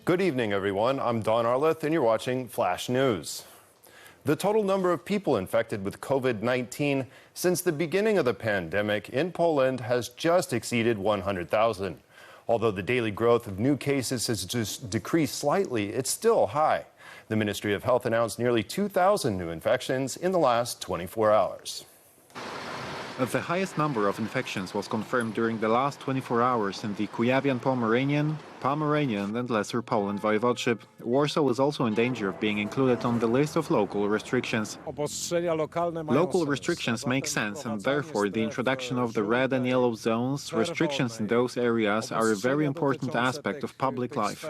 Good evening, everyone. I'm Don Arleth, and you're watching Flash News. The total number of people infected with COVID-19 since the beginning of the pandemic in Poland has just exceeded 100,000. Although the daily growth of new cases has just decreased slightly, it's still high. The Ministry of Health announced nearly 2,000 new infections in the last 24 hours. The highest number of infections was confirmed during the last 24 hours in the Kujawian-Pommeranian, Pomeranian and Lesser Poland voivodeship. Warsaw is also in danger of being included on the list of local restrictions. Local restrictions make sense, and therefore the introduction of the red and yellow zones, restrictions in those areas, are a very important aspect of public life.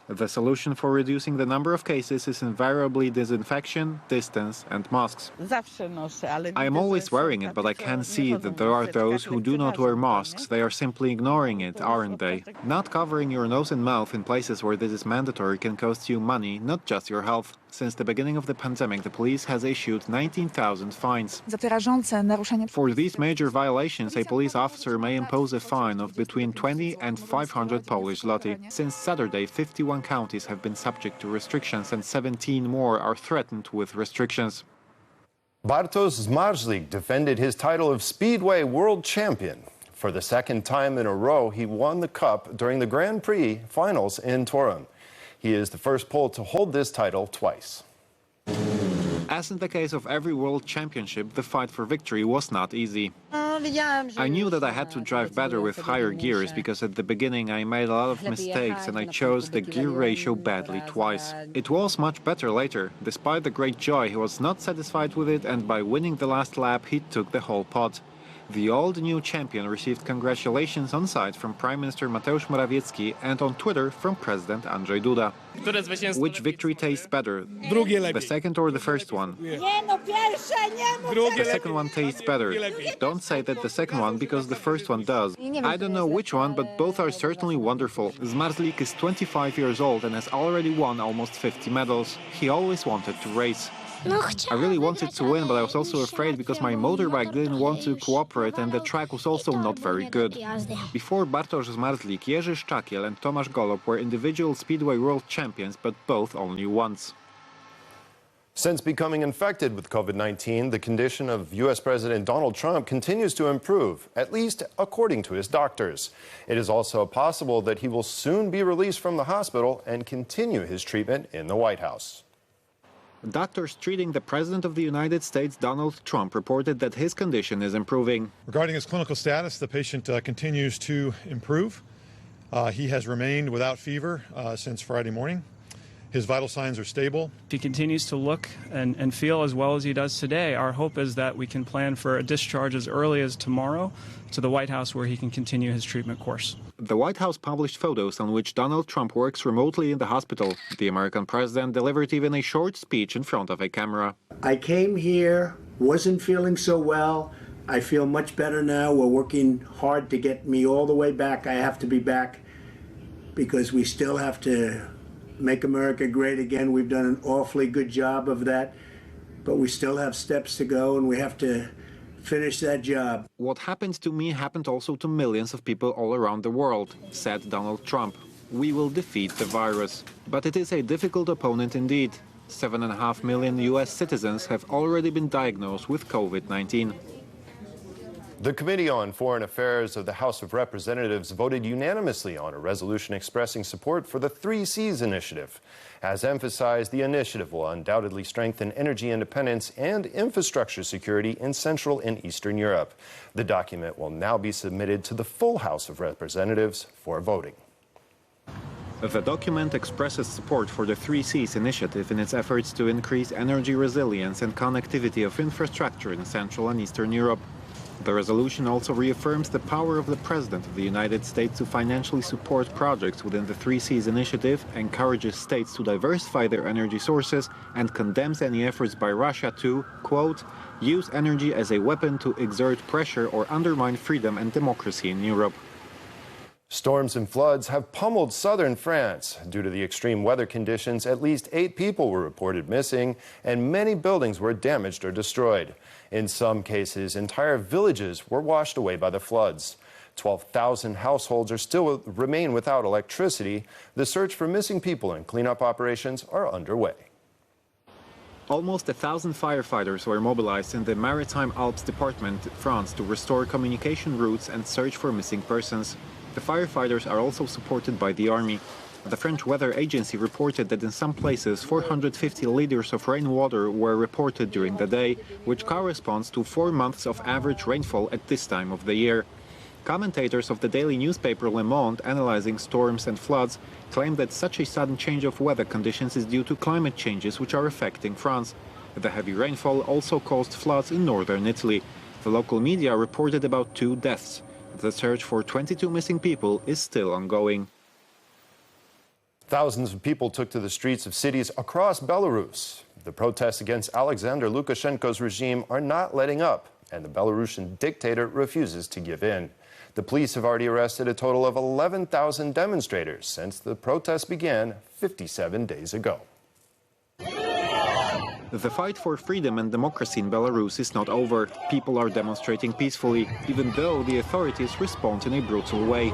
The solution for reducing the number of cases is invariably disinfection, distance and masks. I am always wearing it, but I can see that there are those who do not wear masks. They are simply ignoring it, aren't they? Not covering your nose and mouth in places where this is mandatory can cost you money, not just your health. Since the beginning of the pandemic, the police has issued 19,000 fines. For these major violations, a police officer may impose a fine of between 20 and 500 Polish zloty. Since Saturday, 51 counties have been subject to restrictions and 17 more are threatened with restrictions. Bartosz Zmarzlik defended his title of Speedway World Champion. For the second time in a row, he won the cup during the Grand Prix finals in Torun. He is the first Pole to hold this title twice. As in the case of every world championship, the fight for victory was not easy. I knew that I had to drive better with higher gears because at the beginning I made a lot of mistakes and I chose the gear ratio badly twice. It was much better later. Despite the great joy, he was not satisfied with it, and by winning the last lap he took the whole pot. The old-new champion received congratulations on site from Prime Minister Mateusz Morawiecki and on Twitter from President Andrzej Duda. Which victory tastes better, the second or the first one? The second one tastes better. Don't say that the second one, because the first one does. I don't know which one, but both are certainly wonderful. Zmarzlik is 25 years old and has already won almost 50 medals. He always wanted to race. I really wanted to win, but I was also afraid because my motorbike didn't want to cooperate and the track was also not very good. Before Bartosz Zmarzlik, Jerzy Szczakiel and Tomasz Golob were individual speedway world champions, but both only once. Since becoming infected with COVID-19, the condition of U.S. President Donald Trump continues to improve, at least according to his doctors. It is also possible that he will soon be released from the hospital and continue his treatment in the White House. Doctors treating the President of the United States, Donald Trump, reported that his condition is improving. Regarding his clinical status, the patient continues to improve. He has remained without fever since Friday morning. His vital signs are stable. He continues to look and feel as well as he does today. Our hope is that we can plan for a discharge as early as tomorrow to the White House, where he can continue his treatment course. The White House published photos on which Donald Trump works remotely in the hospital. The American president delivered even a short speech in front of a camera. I came here, wasn't feeling so well. I feel much better now. We're working hard to get me all the way back. I have to be back because we still have to make America great again. We've done an awfully good job of that, but we still have steps to go and we have to finish that job. What happened to me happened also to millions of people all around the world, said Donald Trump. We will defeat the virus. But it is a difficult opponent indeed. 7.5 million US citizens have already been diagnosed with COVID-19. The Committee on Foreign Affairs of the House of Representatives voted unanimously on a resolution expressing support for the 3 Cs initiative. As emphasized, the initiative will undoubtedly strengthen energy independence and infrastructure security in Central and Eastern Europe. The document will now be submitted to the full House of Representatives for voting. The document expresses support for the 3 Cs initiative in its efforts to increase energy resilience and connectivity of infrastructure in Central and Eastern Europe. The resolution also reaffirms the power of the President of the United States to financially support projects within the 3 Cs initiative, encourages states to diversify their energy sources, and condemns any efforts by Russia to, quote, use energy as a weapon to exert pressure or undermine freedom and democracy in Europe. Storms and floods have pummeled southern France. Due to the extreme weather conditions, at least 8 people were reported missing, and many buildings were damaged or destroyed. In some cases, entire villages were washed away by the floods. 12,000 households remain without electricity. The search for missing people and cleanup operations are underway. Almost 1,000 firefighters were mobilized in the Maritime Alps department, France, to restore communication routes and search for missing persons. The firefighters are also supported by the army. The French weather agency reported that in some places 450 liters of rainwater were reported during the day, which corresponds to 4 months of average rainfall at this time of the year. Commentators of the daily newspaper Le Monde, analyzing storms and floods, claim that such a sudden change of weather conditions is due to climate changes which are affecting France. The heavy rainfall also caused floods in northern Italy. The local media reported about 2 deaths. The search for 22 missing people is still ongoing. Thousands of people took to the streets of cities across Belarus. The protests against Alexander Lukashenko's regime are not letting up, and the Belarusian dictator refuses to give in. The police have already arrested a total of 11,000 demonstrators since the protests began 57 days ago. The fight for freedom and democracy in Belarus is not over. People are demonstrating peacefully, even though the authorities respond in a brutal way.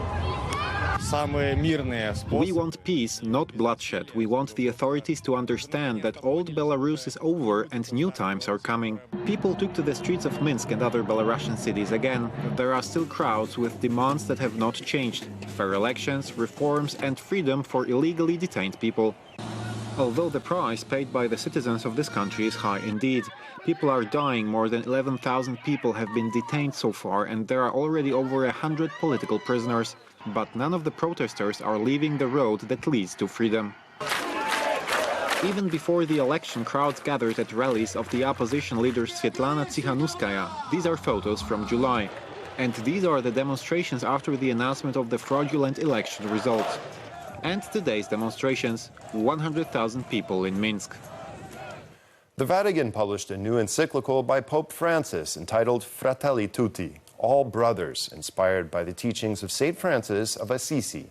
We want peace, not bloodshed. We want the authorities to understand that old Belarus is over and new times are coming. People took to the streets of Minsk and other Belarusian cities again. There are still crowds with demands that have not changed: fair elections, reforms and freedom for illegally detained people. Although the price paid by the citizens of this country is high indeed. People are dying. More than 11,000 people have been detained so far, and there are already over 100 political prisoners. But none of the protesters are leaving the road that leads to freedom. Even before the election, crowds gathered at rallies of the opposition leader Svetlana Tsikhanouskaya. These are photos from July. And these are the demonstrations after the announcement of the fraudulent election results. And today's demonstrations, 100,000 people in Minsk. The Vatican published a new encyclical by Pope Francis entitled Fratelli Tutti, All Brothers, inspired by the teachings of St. Francis of Assisi.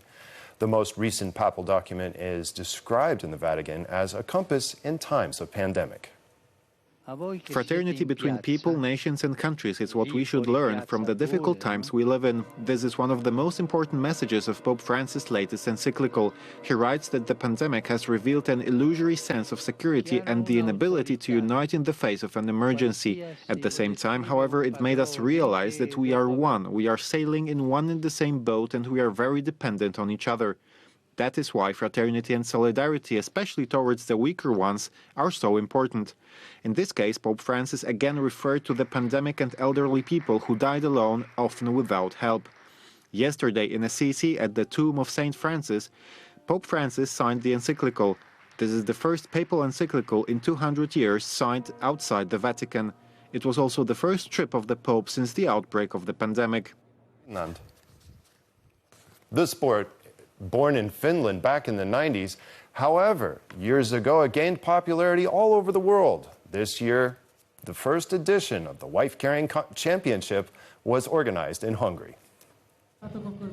The most recent papal document is described in the Vatican as a compass in times of pandemic. Fraternity between people, nations and countries is what we should learn from the difficult times we live in. This is one of the most important messages of Pope Francis' latest encyclical. He writes that the pandemic has revealed an illusory sense of security and the inability to unite in the face of an emergency. At the same time, however, it made us realize that we are one. We are sailing in one and the same boat, and we are very dependent on each other. That is why fraternity and solidarity, especially towards the weaker ones, are so important. In this case, Pope Francis again referred to the pandemic and elderly people who died alone, often without help. Yesterday in Assisi, at the tomb of St. Francis, Pope Francis signed the encyclical. This is the first papal encyclical in 200 years signed outside the Vatican. It was also the first trip of the Pope since the outbreak of the pandemic. The sport, born in Finland back in the 90s, however, years ago it gained popularity all over the world. This year, the first edition of the Wife Carrying Championship was organized in Hungary.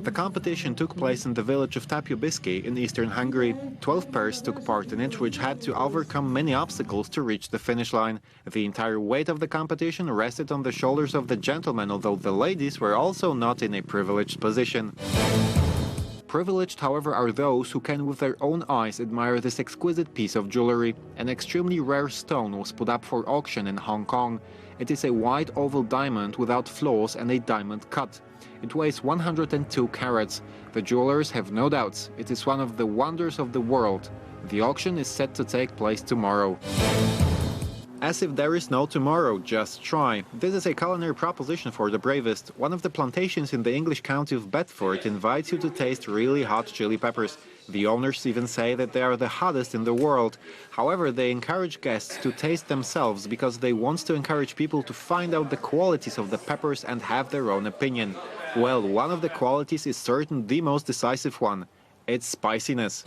The competition took place in the village of Tapiobiski in eastern Hungary. 12 pairs took part in it, which had to overcome many obstacles to reach the finish line. The entire weight of the competition rested on the shoulders of the gentlemen, although the ladies were also not in a privileged position. Privileged, however, are those who can with their own eyes admire this exquisite piece of jewelry. An extremely rare stone was put up for auction in Hong Kong. It is a white oval diamond without flaws and a diamond cut. It weighs 102 carats. The jewelers have no doubts. It is one of the wonders of the world. The auction is set to take place tomorrow. As if there is no tomorrow, just try. This is a culinary proposition for the bravest. One of the plantations in the English county of Bedford invites you to taste really hot chili peppers. The owners even say that they are the hottest in the world. However, they encourage guests to taste themselves because they want to encourage people to find out the qualities of the peppers and have their own opinion. Well, one of the qualities is certain the most decisive one. Its spiciness.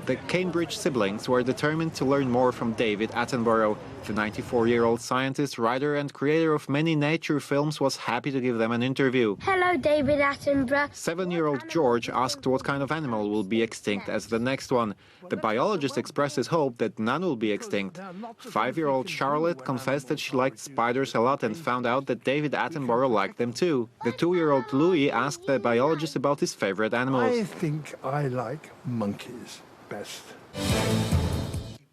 The Cambridge siblings were determined to learn more from David Attenborough. The 94-year-old scientist, writer and creator of many nature films was happy to give them an interview. Hello, David Attenborough. 7-year-old George asked what kind of animal will be extinct as the next one. The biologist expresses hope that none will be extinct. 5-year-old Charlotte confessed that she liked spiders a lot and found out that David Attenborough liked them too. The 2-year-old Louis asked the biologist about his favorite animals. I think I like monkeys best.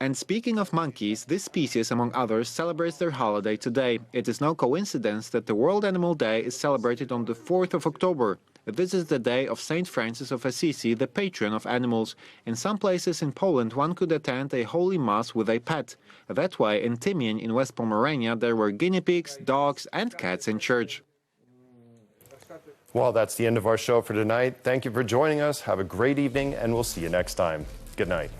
And speaking of monkeys, this species, among others, celebrates their holiday today. It is no coincidence that the World Animal Day is celebrated on the 4th of October. This is the day of Saint Francis of Assisi, the patron of animals. In some places in Poland, one could attend a holy mass with a pet. That way, in Tymień in West Pomerania, there were guinea pigs, dogs and cats in church. Well, that's the end of our show for tonight. Thank you for joining us. Have a great evening, and we'll see you next time. Good night.